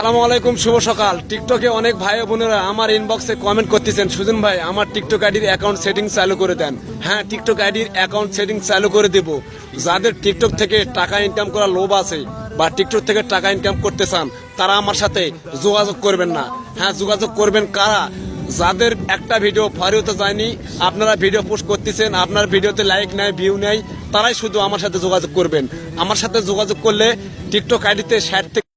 আসসালামু আলাইকুম, শুভ সকাল। টিকটকে অনেক ভাই বোনেরা আমার ইনবক্সে কমেন্ট করতেছেন, সুজন ভাই আমার টিকটক আইডির অ্যাকাউন্ট সেটিং চালু করে দেন। হ্যাঁ, টিকটক আইডির অ্যাকাউন্ট সেটিং চালু করে দেব। যাদের টিকটক থেকে টাকা ইনকাম করার লোভ আছে বা টিকটক থেকে টাকা ইনকাম করতে চান তারা আমার সাথে যোগাযোগ করবেন না। হ্যাঁ, যোগাযোগ করবেন কারা? যাদের একটা ভিডিও ফরিওতে যায়নি, আপনারা ভিডিও পোস্ট করতেছেন, আপনার ভিডিওতে লাইক নাই, ভিউ নাই, তারাই শুধু আমার সাথে যোগাযোগ করবেন। আমার সাথে যোগাযোগ করলে টিকটক আইডিতে 60 থেকে